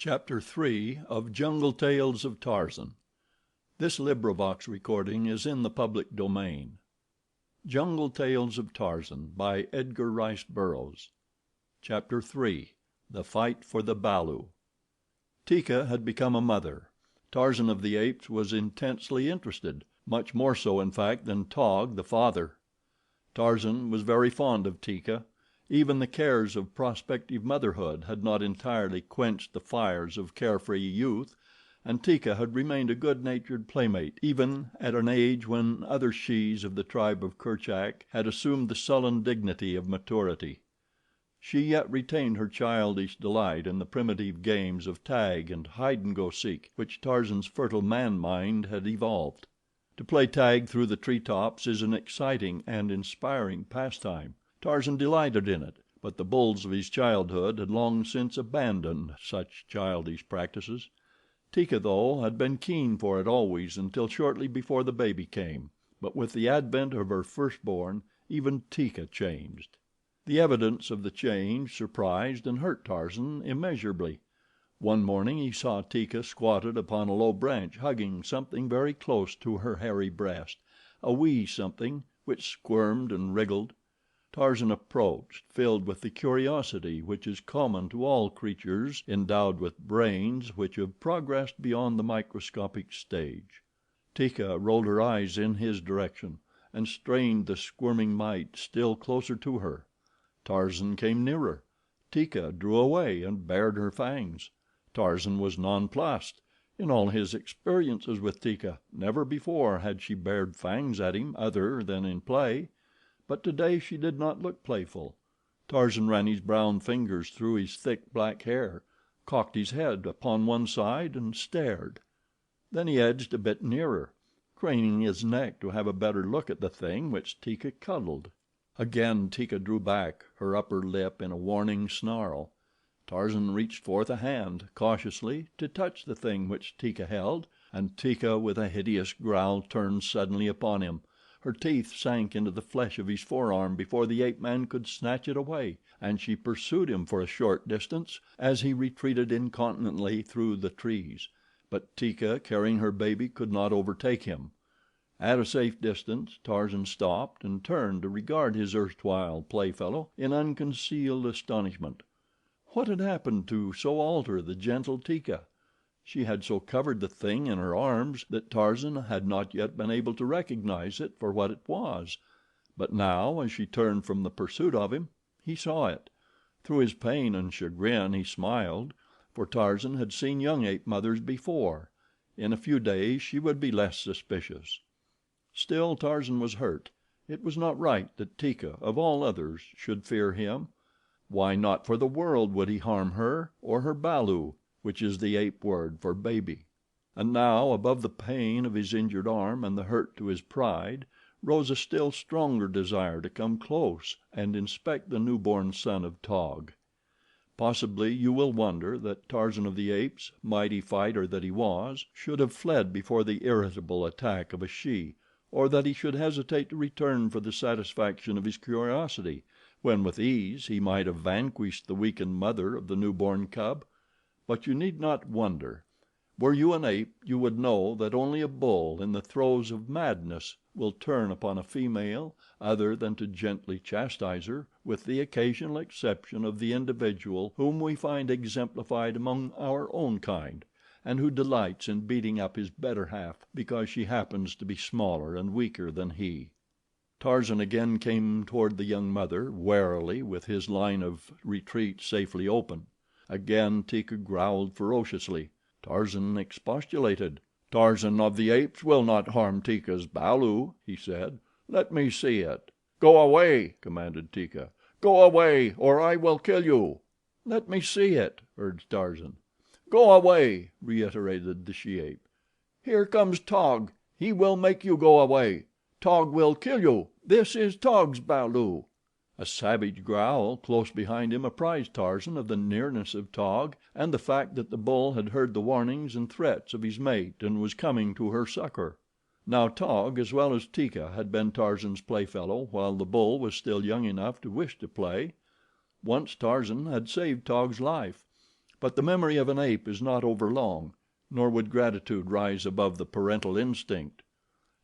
Chapter 3 of Jungle Tales of Tarzan. This recording is in the public domain. Jungle Tales of Tarzan by Edgar Rice Burroughs. Chapter 3 The Fight for the Balu. Teeka had become a mother. Tarzan of the Apes was intensely interested, much more so in fact than Taug, the father. Tarzan was very fond of Teeka. Even the cares of prospective motherhood had not entirely quenched the fires of carefree youth, and Teeka had remained a good natured playmate even at an age when other shes of the tribe of Kerchak had assumed the sullen dignity of maturity. She yet retained her childish delight in the primitive games of tag and hide and go seek which Tarzan's fertile man mind had evolved. To play tag through the tree tops is an exciting and inspiring pastime. Tarzan delighted in it, but the bulls of his childhood had long since abandoned such childish practices. Teeka, though, had been keen for it always until shortly before the baby came; but with the advent of her firstborn even Teeka changed. The evidence of the change surprised and hurt Tarzan immeasurably. One morning he saw Teeka squatted upon a low branch hugging something very close to her hairy breast, a wee something which squirmed and wriggled. Tarzan approached, filled with the curiosity which is common to all creatures endowed with brains which have progressed beyond the microscopic stage. Teeka rolled her eyes in his direction and strained the squirming mite still closer to her. Tarzan came nearer. Teeka drew away and bared her fangs. Tarzan was nonplussed. In all his experiences with Teeka, never before had she bared fangs at him other than in play. But today she did not look playful. Tarzan ran his brown fingers through his thick, black hair, cocked his head upon one side and stared. Then he edged a bit nearer, craning his neck to have a better look at the thing which Teeka cuddled. Again Teeka drew back, her upper lip in a warning snarl. Tarzan reached forth a hand, cautiously, to touch the thing which Teeka held, and Teeka with a hideous growl turned suddenly upon him. Her teeth sank into the flesh of his forearm before the ape man could snatch it away, and she pursued him for a short distance as he retreated incontinently through the trees; but Teeka, carrying her baby, could not overtake him. At a safe distance Tarzan stopped and turned to regard his erstwhile playfellow in unconcealed astonishment. What had happened to so alter the gentle Teeka? She had so covered the thing in her arms that Tarzan had not yet been able to recognize it for what it was; but now, as she turned from the pursuit of him, he saw it. Through his pain and chagrin he smiled, for Tarzan had seen young ape mothers before. In a few days she would be less suspicious. Still Tarzan was hurt. It was not right that Teeka, of all others, should fear him. Why, not for the world would he harm her or her balu, which is the ape word for baby. And now, above the pain of his injured arm and the hurt to his pride, rose a still stronger desire to come close and inspect the newborn son of Taug. Possibly you will wonder that Tarzan of the Apes, mighty fighter that he was, should have fled before the irritable attack of a she, or that he should hesitate to return for the satisfaction of his curiosity, when with ease he might have vanquished the weakened mother of the newborn cub. But you need not wonder. Were you an ape you would know that only a bull in the throes of madness will turn upon a female other than to gently chastise her, with the occasional exception of the individual whom we find exemplified among our own kind, and who delights in beating up his better half because she happens to be smaller and weaker than he. Tarzan again came toward the young mother, warily, with his line of retreat safely open. Again Teeka growled ferociously. Tarzan expostulated. "Tarzan of the Apes will not harm Teeka's balu," he said. "Let me see it." "Go away!" commanded Teeka. "Go away, or I will kill you." "Let me see it," urged Tarzan. "Go away!" reiterated the she ape. "Here comes Taug. He will make you go away. Taug will kill you. This is Taug's balu." A savage growl close behind him apprised Tarzan of the nearness of Taug and the fact that the bull had heard the warnings and threats of his mate and was coming to her succor. Now Taug, as well as Teeka, had been Tarzan's playfellow while the bull was still young enough to wish to play. Once Tarzan had saved Taug's life. But the memory of an ape is not overlong, nor would gratitude rise above the parental instinct.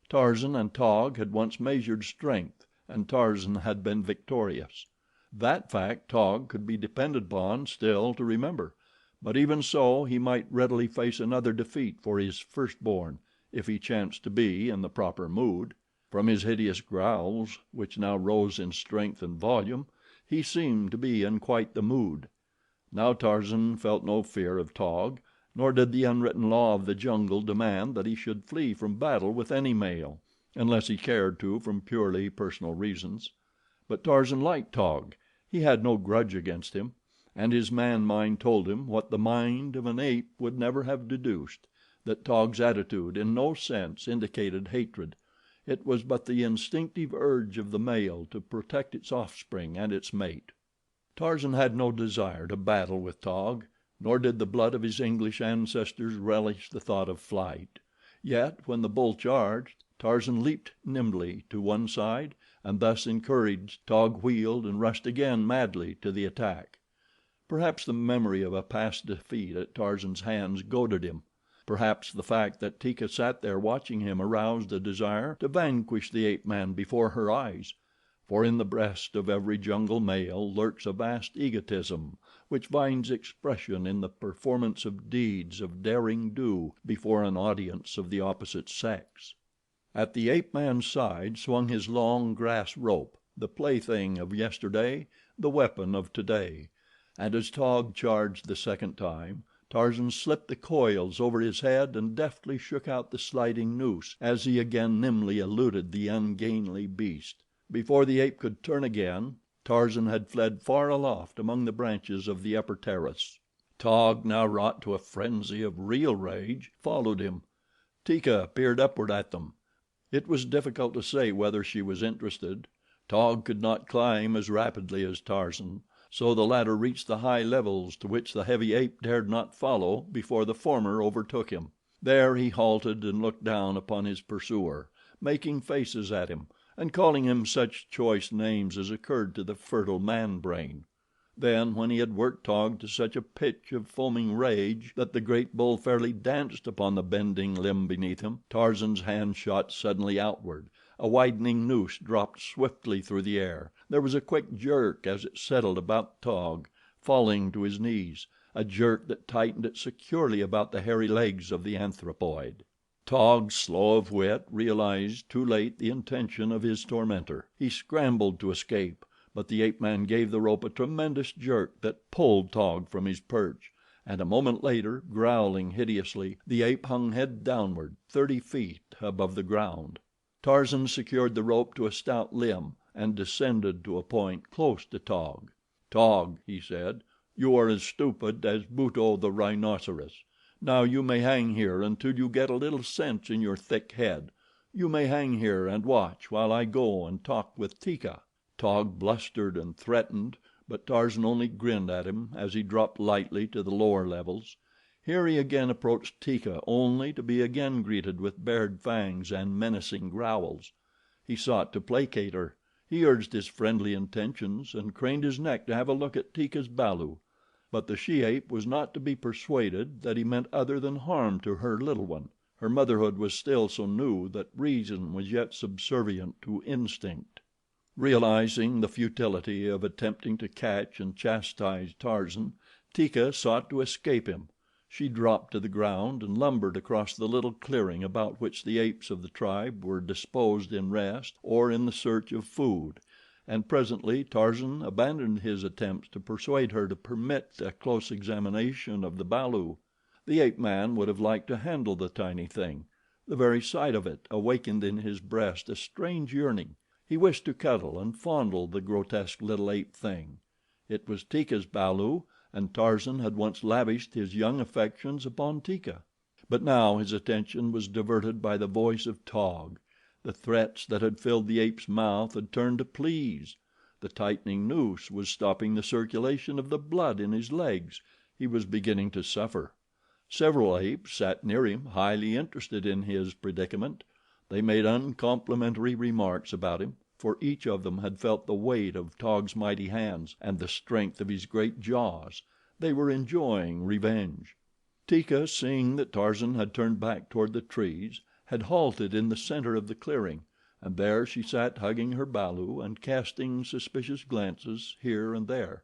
Tarzan and Taug had once measured strength, and Tarzan had been victorious. That fact Taug could be depended upon still to remember; but even so he might readily face another defeat for his firstborn if he chanced to be in the proper mood. From his hideous growls, which now rose in strength and volume, he seemed to be in quite the mood. Now Tarzan felt no fear of Taug, nor did the unwritten law of the jungle demand that he should flee from battle with any male, unless he cared to from purely personal reasons. But Tarzan liked Taug. He had no grudge against him, and his man mind told him what the mind of an ape would never have deduced, that Taug's attitude in no sense indicated hatred. It was but the instinctive urge of the male to protect its offspring and its mate. Tarzan had no desire to battle with Taug, nor did the blood of his English ancestors relish the thought of flight. Yet when the bull charged, Tarzan leaped nimbly to one side, and thus encouraged, Taug wheeled and rushed again madly to the attack. Perhaps the memory of a past defeat at Tarzan's hands goaded him. Perhaps the fact that Teeka sat there watching him aroused a desire to vanquish the ape man before her eyes. For in the breast of every jungle male lurks a vast egotism which finds expression in the performance of deeds of derring do before an audience of the opposite sex. At the ape man's side swung his long grass rope, the plaything of yesterday, the weapon of today, and as Taug charged the second time, Tarzan slipped the coils over his head and deftly shook out the sliding noose as he again nimbly eluded the ungainly beast. Before the ape could turn again, Tarzan had fled far aloft among the branches of the upper terrace. Taug, now wrought to a frenzy of real rage, followed him. Teeka peered upward at them. It was difficult to say whether she was interested. Taug could not climb as rapidly as Tarzan, so the latter reached the high levels to which the heavy ape dared not follow before the former overtook him. There he halted and looked down upon his pursuer, making faces at him and calling him such choice names as occurred to the fertile man brain. Then, when he had worked Taug to such a pitch of foaming rage that the great bull fairly danced upon the bending limb beneath him, Tarzan's hand shot suddenly outward, a widening noose dropped swiftly through the air, there was a quick jerk as it settled about Taug, falling to his knees, a jerk that tightened it securely about the hairy legs of the anthropoid. Taug, slow of wit, realized too late the intention of his tormentor. He scrambled to escape, but the ape man gave the rope a tremendous jerk that pulled Taug from his perch, and a moment later, growling hideously, the ape hung head downward 30 feet above the ground. Tarzan secured the rope to a stout limb and descended to a point close to Taug. "Taug," he said, "you are as stupid as Buto, the rhinoceros. Now you may hang here until you get a little sense in your thick head. You may hang here and watch while I go and talk with Teeka." Taug blustered and threatened, but Tarzan only grinned at him as he dropped lightly to the lower levels. Here he again approached Teeka only to be again greeted with bared fangs and menacing growls. He sought to placate her. He urged his friendly intentions and craned his neck to have a look at Teeka's balu; but the she ape was not to be persuaded that he meant other than harm to her little one. Her motherhood was still so new that reason was yet subservient to instinct. Realizing the futility of attempting to catch and chastise Tarzan, Teeka sought to escape him. She dropped to the ground and lumbered across the little clearing about which the apes of the tribe were disposed in rest or in the search of food, and presently Tarzan abandoned his attempts to persuade her to permit a close examination of the balu. The ape man would have liked to handle the tiny thing. The very sight of it awakened in his breast a strange yearning. He wished to cuddle and fondle the grotesque little ape thing. It was Teeka's balu, and Tarzan had once lavished his young affections upon Teeka; but now his attention was diverted by the voice of Taug. The threats that had filled the ape's mouth had turned to pleas. The tightening noose was stopping the circulation of the blood in his legs. He was beginning to suffer. Several apes sat near him, highly interested in his predicament. They made uncomplimentary remarks about him, for each of them had felt the weight of Taug's mighty hands and the strength of his great jaws. They were enjoying revenge. Teeka, seeing that Tarzan had turned back toward the trees, had halted in the center of the clearing, and there she sat hugging her balu and casting suspicious glances here and there.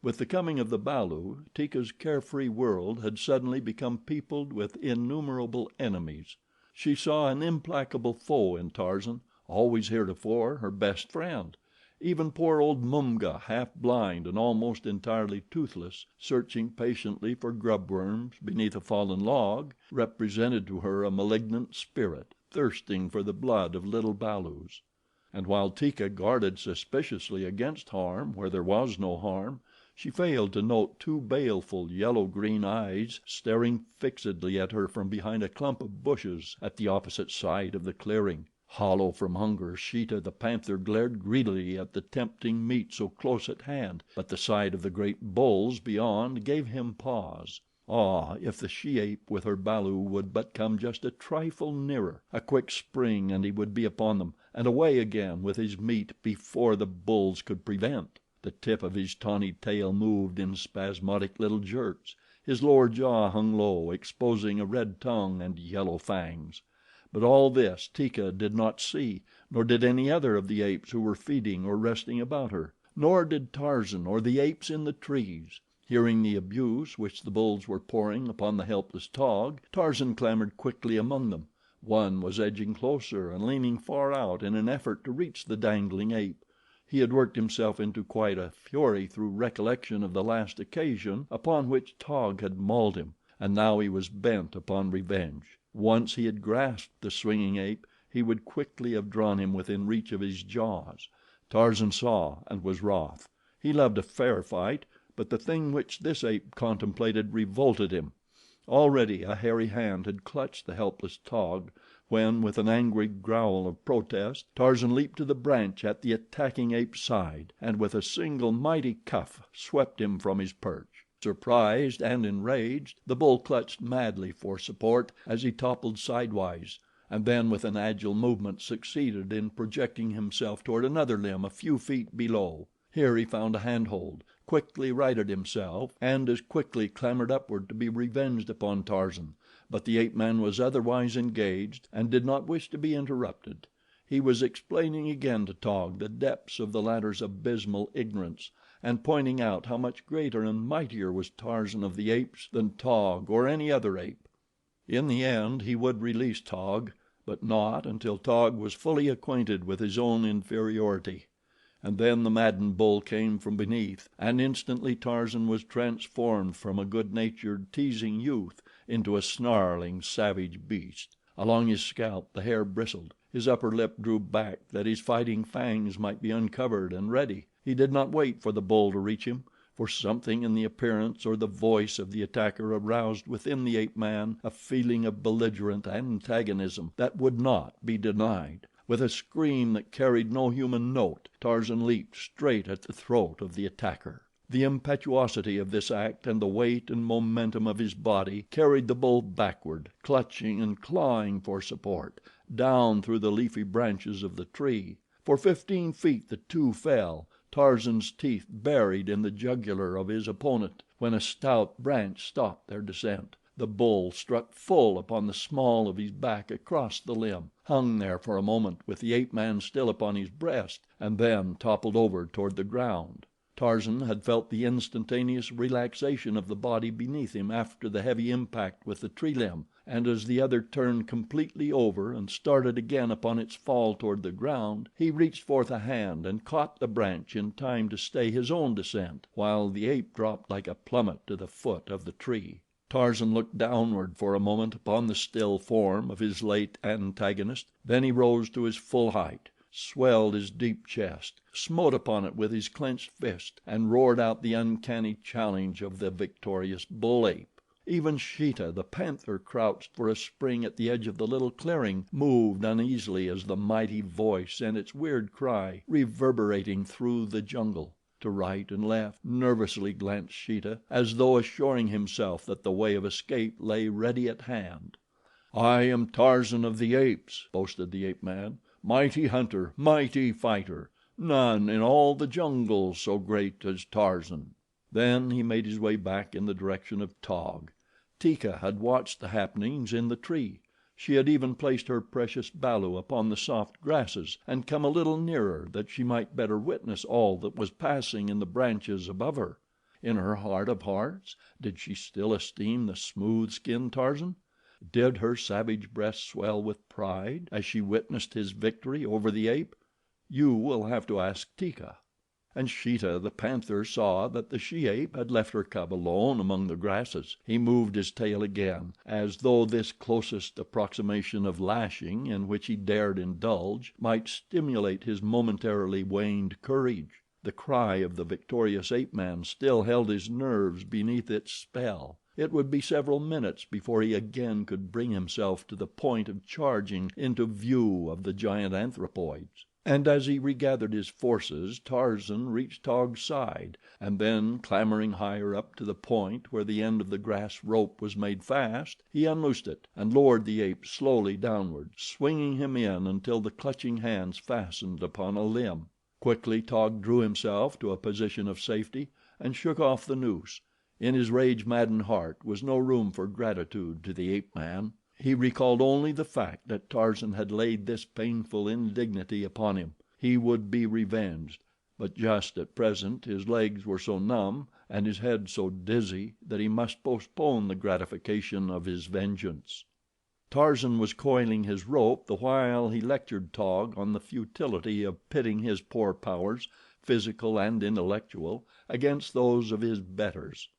With the coming of the balu, Teeka's carefree world had suddenly become peopled with innumerable enemies. She saw an implacable foe in Tarzan, always heretofore her best friend. Even poor old Mumga, half blind and almost entirely toothless, searching patiently for grub worms beneath a fallen log, represented to her a malignant spirit thirsting for the blood of little balus. And while Teeka guarded suspiciously against harm where there was no harm, she failed to note two baleful, yellow green eyes staring fixedly at her from behind a clump of bushes at the opposite side of the clearing. Hollow from hunger, Sheeta, the panther, glared greedily at the tempting meat so close at hand, but the sight of the great bulls beyond gave him pause. Ah, if the she ape with her balu would but come just a trifle nearer! A quick spring and he would be upon them, and away again with his meat before the bulls could prevent. The tip of his tawny tail moved in spasmodic little jerks. His lower jaw hung low, exposing a red tongue and yellow fangs. But all this Teeka did not see, nor did any other of the apes who were feeding or resting about her. Nor did Tarzan or the apes in the trees. Hearing the abuse which the bulls were pouring upon the helpless Taug, Tarzan clambered quickly among them. One was edging closer and leaning far out in an effort to reach the dangling ape. He had worked himself into quite a fury through recollection of the last occasion upon which Taug had mauled him, and now he was bent upon revenge. Once he had grasped the swinging ape, he would quickly have drawn him within reach of his jaws. Tarzan saw and was wroth. He loved a fair fight, but the thing which this ape contemplated revolted him. Already a hairy hand had clutched the helpless Taug when, with an angry growl of protest, Tarzan leaped to the branch at the attacking ape's side, and with a single mighty cuff swept him from his perch. Surprised and enraged, the bull clutched madly for support as he toppled sidewise, and then with an agile movement succeeded in projecting himself toward another limb a few feet below. Here he found a handhold, quickly righted himself, and as quickly clambered upward to be revenged upon Tarzan; but the ape man was otherwise engaged and did not wish to be interrupted. He was explaining again to Taug the depths of the latter's abysmal ignorance, and pointing out how much greater and mightier was Tarzan of the Apes than Taug or any other ape. In the end he would release Taug, but not until Taug was fully acquainted with his own inferiority. And then the maddened bull came from beneath, and instantly Tarzan was transformed from a good-natured, teasing youth into a snarling, savage beast. Along his scalp the hair bristled. His upper lip drew back that his fighting fangs might be uncovered and ready. He did not wait for the bull to reach him, for something in the appearance or the voice of the attacker aroused within the ape man a feeling of belligerent antagonism that would not be denied. With a scream that carried no human note, Tarzan leaped straight at the throat of the attacker. The impetuosity of this act and the weight and momentum of his body carried the bull backward, clutching and clawing for support, down through the leafy branches of the tree. For 15 feet the two fell, Tarzan's teeth buried in the jugular of his opponent, when a stout branch stopped their descent. The bull struck full upon the small of his back across the limb, hung there for a moment with the ape man still upon his breast, and then toppled over toward the ground. Tarzan had felt the instantaneous relaxation of the body beneath him after the heavy impact with the tree limb, and as the other turned completely over and started again upon its fall toward the ground, he reached forth a hand and caught the branch in time to stay his own descent, while the ape dropped like a plummet to the foot of the tree. Tarzan looked downward for a moment upon the still form of his late antagonist, then he rose to his full height, swelled his deep chest, smote upon it with his clenched fist, and roared out the uncanny challenge of the victorious bull ape. Even Sheeta, the panther, crouched for a spring at the edge of the little clearing, moved uneasily as the mighty voice sent its weird cry reverberating through the jungle. To right and left nervously glanced Sheeta, as though assuring himself that the way of escape lay ready at hand. "I am Tarzan of the Apes," boasted the ape man. "Mighty hunter, mighty fighter. None in all the jungle so great as Tarzan." Then he made his way back in the direction of Taug. Teeka had watched the happenings in the tree. She had even placed her precious balu upon the soft grasses and come a little nearer that she might better witness all that was passing in the branches above her. In her heart of hearts, did she still esteem the smooth skinned Tarzan? Did her savage breast swell with pride as she witnessed his victory over the ape? You will have to ask Teeka. And Sheeta, the panther, saw that the she ape had left her cub alone among the grasses. He moved his tail again, as though this closest approximation of lashing in which he dared indulge might stimulate his momentarily waned courage. The cry of the victorious ape man still held his nerves beneath its spell. It would be several minutes before he again could bring himself to the point of charging into view of the giant anthropoids. And as he regathered his forces Tarzan reached Taug's side, and then, clambering higher up to the point where the end of the grass rope was made fast, he unloosed it and lowered the ape slowly downward, swinging him in until the clutching hands fastened upon a limb. Quickly Taug drew himself to a position of safety and shook off the noose. In his rage-maddened heart was no room for gratitude to the ape man. He recalled only the fact that Tarzan had laid this painful indignity upon him. He would be revenged; but just at present his legs were so numb and his head so dizzy that he must postpone the gratification of his vengeance. Tarzan was coiling his rope the while he lectured Taug on the futility of pitting his poor powers, physical and intellectual, against those of his betters.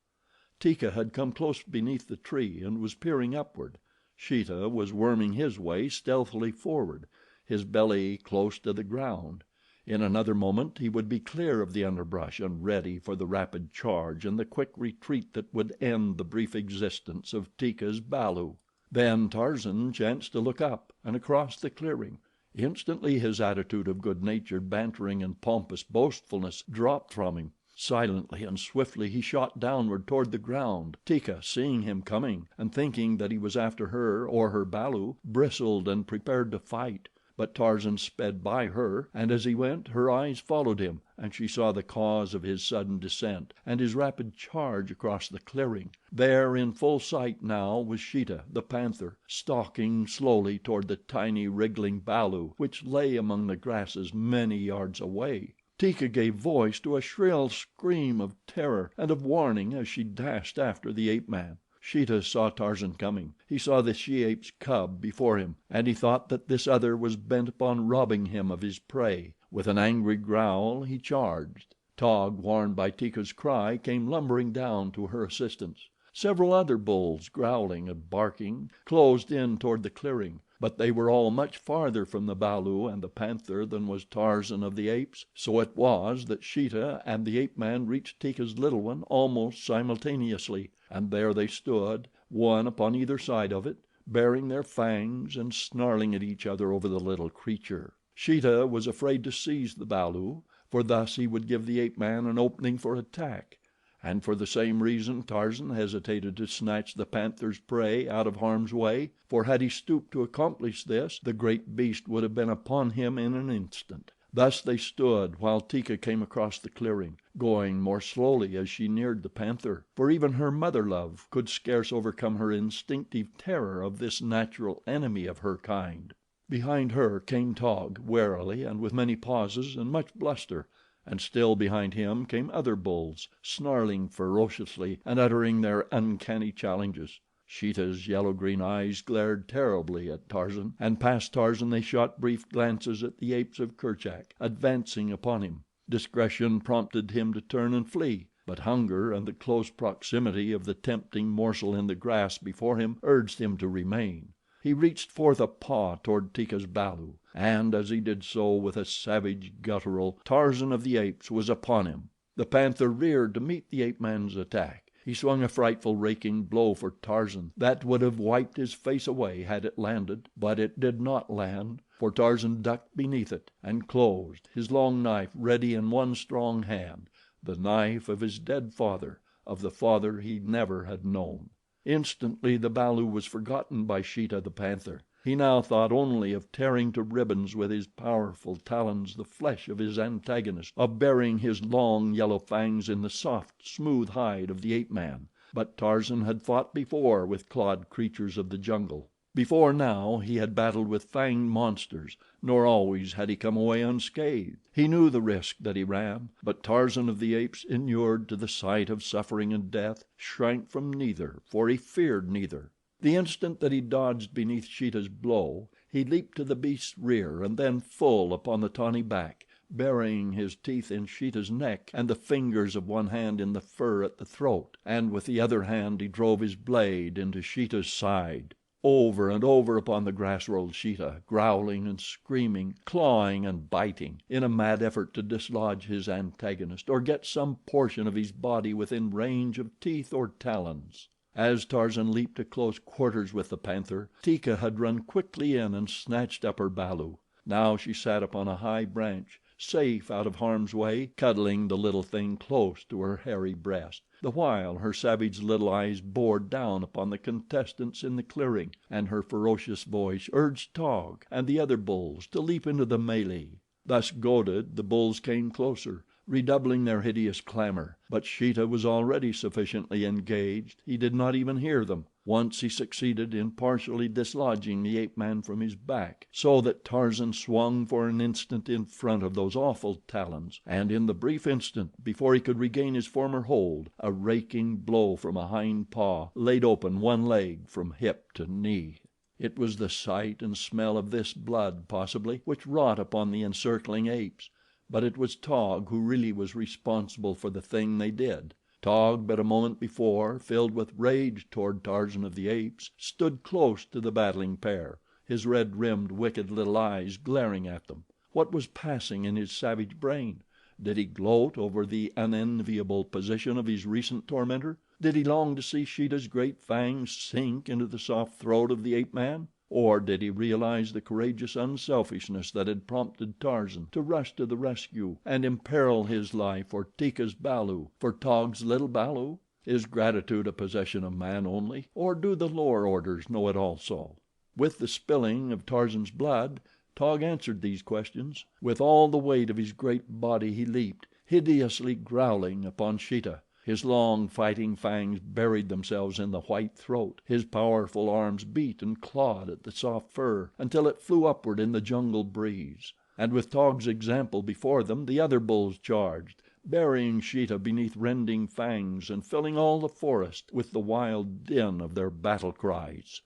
Teeka had come close beneath the tree and was peering upward. Sheeta was worming his way stealthily forward, his belly close to the ground. In another moment he would be clear of the underbrush and ready for the rapid charge and the quick retreat that would end the brief existence of Teeka's balu. Then Tarzan chanced to look up and across the clearing. Instantly his attitude of good natured bantering and pompous boastfulness dropped from him. Silently and swiftly he shot downward toward the ground. Teeka, seeing him coming and thinking that he was after her or her balu, bristled and prepared to fight; but Tarzan sped by her, and as he went her eyes followed him, and she saw the cause of his sudden descent and his rapid charge across the clearing. There in full sight now was Sheeta, the panther, stalking slowly toward the tiny, wriggling balu which lay among the grasses many yards away. Teeka gave voice to a shrill scream of terror and of warning as she dashed after the ape man. Sheeta saw Tarzan coming. He saw the she ape's cub before him, and he thought that this other was bent upon robbing him of his prey. With an angry growl he charged. Taug, warned by Teeka's cry, came lumbering down to her assistance. Several other bulls, growling and barking, closed in toward the clearing; but they were all much farther from the balu and the panther than was Tarzan of the Apes. So it was that Sheeta and the ape man reached Teeka's little one almost simultaneously, and there they stood, one upon either side of it, baring their fangs and snarling at each other over the little creature. Sheeta was afraid to seize the balu, for thus he would give the ape man an opening for attack, and for the same reason Tarzan hesitated to snatch the panther's prey out of harm's way, for had he stooped to accomplish this the great beast would have been upon him in an instant. Thus they stood while Teeka came across the clearing, going more slowly as she neared the panther, for even her mother love could scarce overcome her instinctive terror of this natural enemy of her kind. Behind her came Taug, warily and with many pauses and much bluster, and still behind him came other bulls, snarling ferociously and uttering their uncanny challenges. Sheeta's yellow-green eyes glared terribly at Tarzan, and past Tarzan they shot brief glances at the apes of Kerchak advancing upon him. Discretion prompted him to turn and flee, but hunger and the close proximity of the tempting morsel in the grass before him urged him to remain. He reached forth a paw toward Teeka's balu, and as he did so, with a savage guttural, Tarzan of the Apes was upon him. The panther reared to meet the ape man's attack. He swung a frightful raking blow for Tarzan that would have wiped his face away had it landed; but it did not land, for Tarzan ducked beneath it and closed, his long knife ready in one strong hand, the knife of his dead father, of the father he never had known. Instantly the balu was forgotten by Sheeta, the panther. He now thought only of tearing to ribbons with his powerful talons the flesh of his antagonist, of burying his long, yellow fangs in the soft, smooth hide of the ape man; but Tarzan had fought before with clawed creatures of the jungle. Before now he had battled with fanged monsters, nor always had he come away unscathed. He knew the risk that he ran; but Tarzan of the Apes, inured to the sight of suffering and death, shrank from neither, for he feared neither. The instant that he dodged beneath Sheeta's blow, he leaped to the beast's rear and then full upon the tawny back, burying his teeth in Sheeta's neck and the fingers of one hand in the fur at the throat, and with the other hand he drove his blade into Sheeta's side. Over and over upon the grass rolled Sheeta, growling and screaming, clawing and biting, in a mad effort to dislodge his antagonist or get some portion of his body within range of teeth or talons. As Tarzan leaped to close quarters with the panther, Teeka had run quickly in and snatched up her balu. Now she sat upon a high branch, safe out of harm's way, cuddling the little thing close to her hairy breast, the while her savage little eyes bored down upon the contestants in the clearing, and her ferocious voice urged Taug and the other bulls to leap into the melee. Thus goaded, the bulls came closer, redoubling their hideous clamor; but Sheeta was already sufficiently engaged, he did not even hear them. Once he succeeded in partially dislodging the ape man from his back, so that Tarzan swung for an instant in front of those awful talons, and in the brief instant before he could regain his former hold, a raking blow from a hind paw laid open one leg from hip to knee. It was the sight and smell of this blood, possibly, which wrought upon the encircling apes; but it was Taug who really was responsible for the thing they did. Taug, but a moment before, filled with rage toward Tarzan of the Apes, stood close to the battling pair, his red rimmed, wicked little eyes glaring at them. What was passing in his savage brain? Did he gloat over the unenviable position of his recent tormentor? Did he long to see Sheeta's great fangs sink into the soft throat of the ape man? Or did he realize the courageous unselfishness that had prompted Tarzan to rush to the rescue and imperil his life for Teeka's balu, for Taug's little balu? Is gratitude a possession of man only, or do the lower orders know it also? With the spilling of Tarzan's blood, Taug answered these questions. With all the weight of his great body he leaped, hideously growling, upon Sheeta. His long, fighting fangs buried themselves in the white throat, his powerful arms beat and clawed at the soft fur until it flew upward in the jungle breeze. And with Taug's example before them, the other bulls charged, burying Sheeta beneath rending fangs and filling all the forest with the wild din of their battle cries.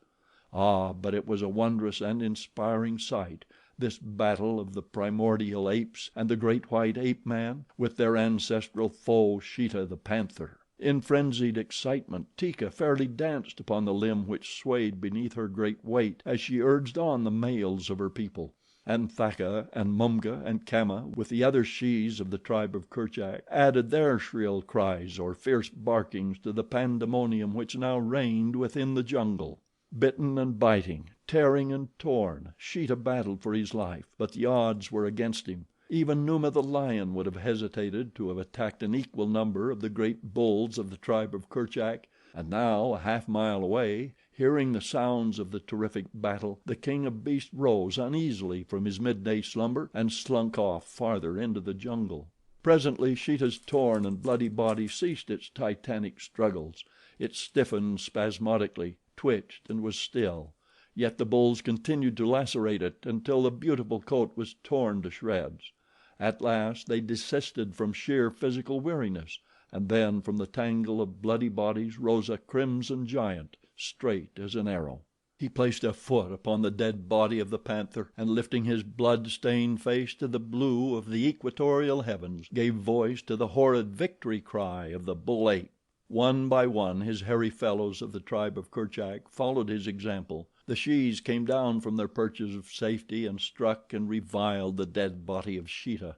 Ah, but it was a wondrous and inspiring sight, this battle of the primordial apes and the great white ape man, with their ancestral foe, Sheeta, the panther. In frenzied excitement, Teeka fairly danced upon the limb which swayed beneath her great weight as she urged on the males of her people. And Thaka and Mumga and Kama, with the other shes of the tribe of Kerchak, added their shrill cries or fierce barkings to the pandemonium which now reigned within the jungle. Bitten and biting, tearing and torn, Sheeta battled for his life, but the odds were against him. Even Numa, the lion, would have hesitated to have attacked an equal number of the great bulls of the tribe of Kerchak, and now, a half mile away, hearing the sounds of the terrific battle, the king of beasts rose uneasily from his midday slumber and slunk off farther into the jungle. Presently Sheeta's torn and bloody body ceased its titanic struggles. It stiffened spasmodically, twitched and was still, yet the bulls continued to lacerate it until the beautiful coat was torn to shreds. At last they desisted from sheer physical weariness, and then from the tangle of bloody bodies rose a crimson giant, straight as an arrow. He placed a foot upon the dead body of the panther, and lifting his blood-stained face to the blue of the equatorial heavens, gave voice to the horrid victory cry of the bull ape. One by one his hairy fellows of the tribe of Kerchak followed his example. The shes came down from their perches of safety and struck and reviled the dead body of Sheeta.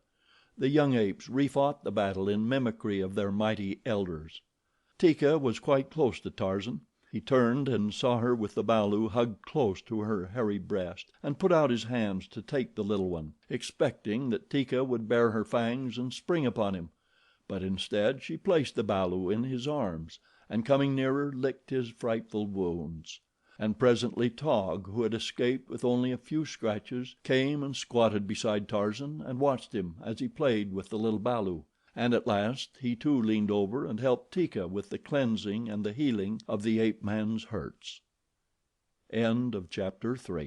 The young apes refought the battle in mimicry of their mighty elders. Teeka was quite close to Tarzan. He turned and saw her with the balu hugged close to her hairy breast, and put out his hands to take the little one, expecting that Teeka would bare her fangs and spring upon him; but instead she placed the balu in his arms, and coming nearer licked his frightful wounds. and presently Taug, who had escaped with only a few scratches, came and squatted beside Tarzan and watched him as he played with the little balu, and at last he too leaned over and helped Teeka with the cleansing and the healing of the ape man's hurts. Chapter 4